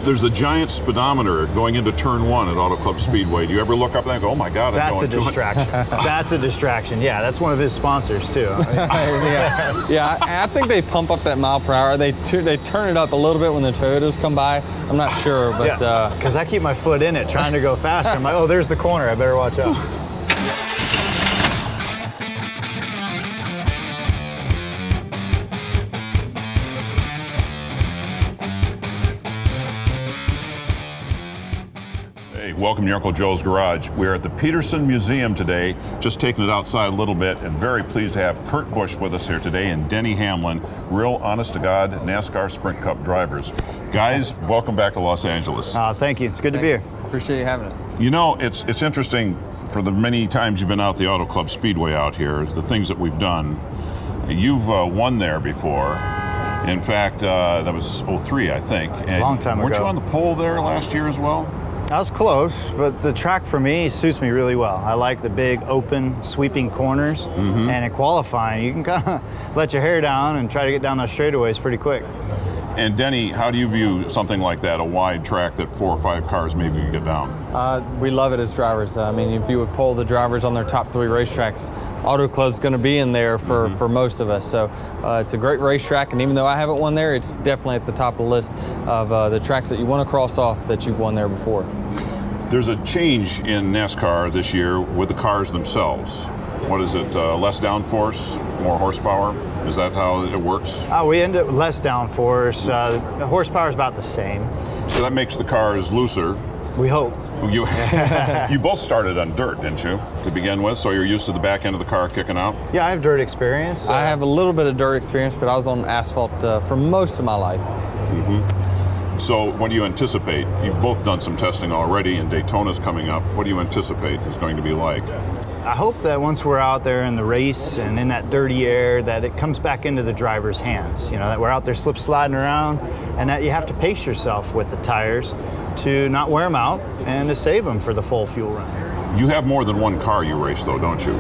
There's a giant speedometer going into turn 1 at Auto Club Speedway. Do you ever look up and go, oh my God, I'm going 200? That's a distraction. That's a distraction. Yeah, that's one of his sponsors too. Yeah, I think they pump up that mile per hour. They turn it up a little bit when the Toyotas come by. I'm not sure, but because I keep my foot in it trying to go faster. I'm like, oh, there's the corner. I better watch out. Welcome to your Uncle Joe's Garage. We're at the Petersen Museum today, just taking it outside a little bit, and very pleased to have Kurt Busch with us here today and Denny Hamlin, real honest-to-God NASCAR Sprint Cup drivers. Guys, welcome back to Los Angeles. Thank you. It's good to be here. Appreciate you having us. You know, it's interesting for the many times you've been out the Auto Club Speedway out here, the things that we've done. You've won there before. In fact, that was 03, I think. A long time ago. Weren't you on the pole there last year as well? I was close, but the track for me suits me really well. I like the big, open, sweeping corners, and in qualifying, you can kind of let your hair down and try to get down those straightaways pretty quick. And Denny, how do you view something like that, a wide track that 4 or 5 cars maybe can get down? We love it as drivers. I mean, if you would poll the drivers on their top 3 racetracks, Auto Club's going to be in there for most of us. So it's a great racetrack, and even though I haven't won there, it's definitely at the top of the list of the tracks that you want to cross off that you've won there before. There's a change in NASCAR this year with the cars themselves. What is it, less downforce, more horsepower? Is that how it works? We end up with less downforce. The horsepower is about the same. So that makes the cars looser. We hope. You both started on dirt, didn't you, to begin with? So you're used to the back end of the car kicking out? Yeah, I have dirt experience. I have a little bit of dirt experience, but I was on asphalt for most of my life. So what do you anticipate? You've both done some testing already, and Daytona's coming up. What do you anticipate is going to be like? I hope that once we're out there in the race and in that dirty air, that it comes back into the driver's hands. You know, that we're out there slip sliding around, and that you have to pace yourself with the tires to not wear them out and to save them for the full fuel run. You have more than one car you race, though, don't you?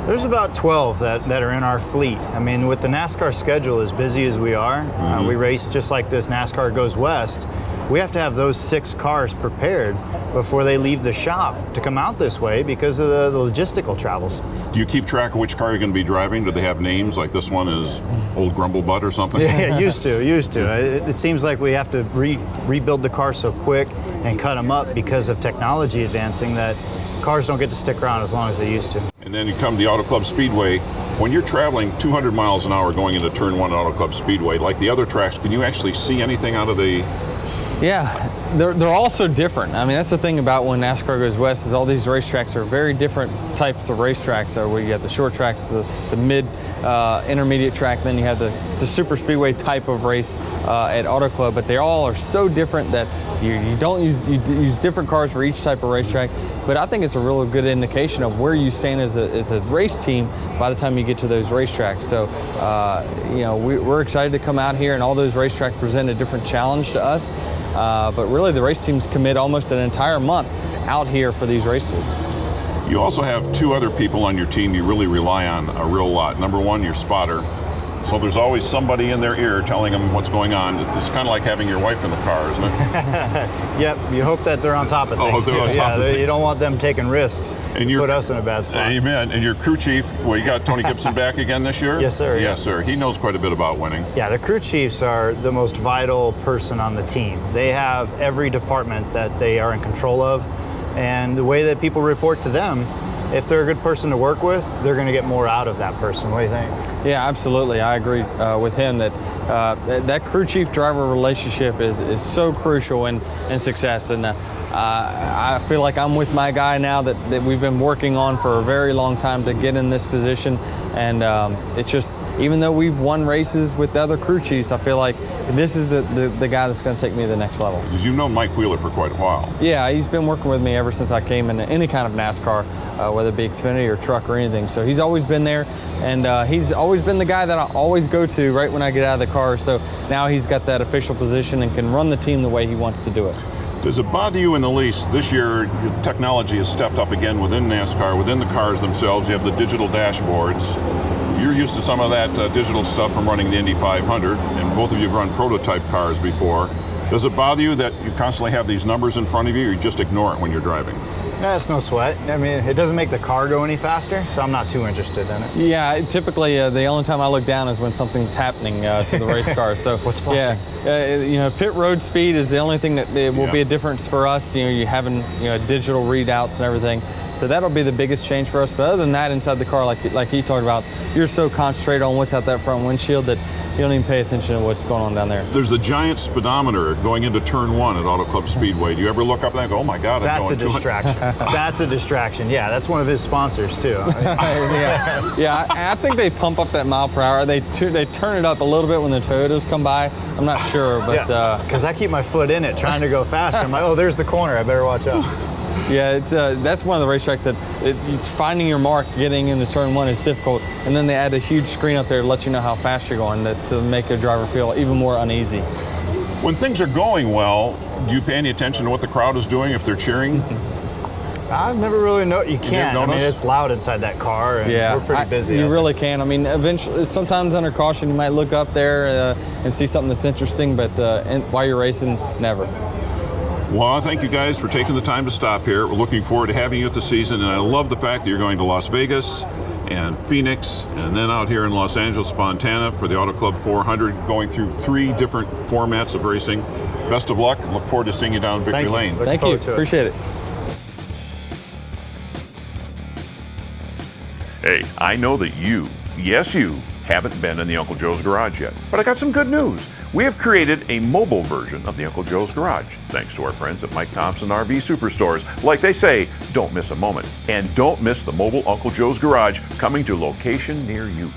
There's about 12 that are in our fleet. I mean, with the NASCAR schedule as busy as we are, we race just like this NASCAR Goes West. We have to have those 6 cars prepared before they leave the shop to come out this way because of the logistical travels. Do you keep track of which car you're going to be driving? Do they have names like this one is Old Grumble Butt or something? Yeah, used to. It seems like we have to rebuild the car so quick and cut them up because of technology advancing that cars don't get to stick around as long as they used to. And then you come to the Auto Club Speedway. When you're traveling 200 miles an hour going into turn 1 at Auto Club Speedway, like the other tracks, can you actually see anything out of the... Yeah, they're all so different. I mean, that's the thing about when NASCAR Goes West is all these racetracks are very different types of racetracks. So we got the short tracks, the mid, intermediate track, then you have the super speedway type of race at Auto Club. But they all are so different that you use different cars for each type of racetrack. But I think it's a real good indication of where you stand as a race team by the time you get to those racetracks. So, you know, we're excited to come out here, and all those racetracks present a different challenge to us. But really, the race teams commit almost an entire month out here for these races. You also have 2 other people on your team you really rely on a real lot. Number 1, your spotter. So there's always somebody in their ear telling them what's going on. It's kind of like having your wife in the car, isn't it? Yep, you hope that they're on top of things. They're on top of things. You don't want them taking risks and put us in a bad spot. Amen. And your crew chief, well, you got Tony Gibson back again this year? Yes, sir. Yes, sir. He knows quite a bit about winning. Yeah, the crew chiefs are the most vital person on the team. They have every department that they are in control of, and the way that people report to them, if they're a good person to work with, they're going to get more out of that person. What do you think? Yeah, absolutely. I agree with him that that crew chief driver relationship is so crucial in success. And I feel like I'm with my guy now that we've been working on for a very long time to get in this position. And it's just, even though we've won races with the other crew chiefs, I feel like this is the guy that's going to take me to the next level. Because you've known Mike Wheeler for quite a while. Yeah, he's been working with me ever since I came into any kind of NASCAR, whether it be Xfinity or truck or anything. So he's always been there, and he's always been the guy that I always go to right when I get out of the car. So now he's got that official position and can run the team the way he wants to do it. Does it bother you in the least? This year, technology has stepped up again within NASCAR, within the cars themselves. You have the digital dashboards. You're used to some of that digital stuff from running the Indy 500, and both of you have run prototype cars before. Does it bother you that you constantly have these numbers in front of you, or you just ignore it when you're driving? Yeah, it's no sweat. I mean, it doesn't make the car go any faster, so I'm not too interested in it. Yeah, typically the only time I look down is when something's happening to the race car. So What's flashing? Yeah, pit road speed is the only thing that it will be a difference for us. You having digital readouts and everything. So that'll be the biggest change for us. But other than that, inside the car, like he talked about, you're so concentrated on what's out that front windshield that you don't even pay attention to what's going on down there. There's a giant speedometer going into turn 1 at Auto Club Speedway. Do you ever look up there and go, oh my God, I'm That's a going distraction. That's a distraction. Yeah, that's one of his sponsors too. I think they pump up that mile per hour. They turn it up a little bit when the Toyotas come by. I'm not sure, but because I keep my foot in it trying to go faster. I'm like, oh, there's the corner. I better watch out. Yeah, that's one of the racetracks that finding your mark getting into turn 1 is difficult, and then they add a huge screen up there to let you know how fast you're going to make your driver feel even more uneasy. When things are going well, do you pay any attention to what the crowd is doing if they're cheering? I've never really You can't. I mean, notice? it's loud inside that car, and we're pretty busy. You really can. I mean, eventually, sometimes under caution, you might look up there and see something that's interesting, but while you're racing, never. Well, I thank you guys for taking the time to stop here. We're looking forward to having you at the season, and I love the fact that you're going to Las Vegas and Phoenix, and then out here in Los Angeles, Fontana for the Auto Club 400, going through 3 different formats of racing. Best of luck, and look forward to seeing you down Victory Lane. Thank you. Appreciate it. Hey, I know that you, yes you, haven't been in the Uncle Joe's Garage yet, but I got some good news. We have created a mobile version of the Uncle Joe's Garage, thanks to our friends at Mike Thompson RV Superstores. Like they say, don't miss a moment, and don't miss the mobile Uncle Joe's Garage coming to a location near you.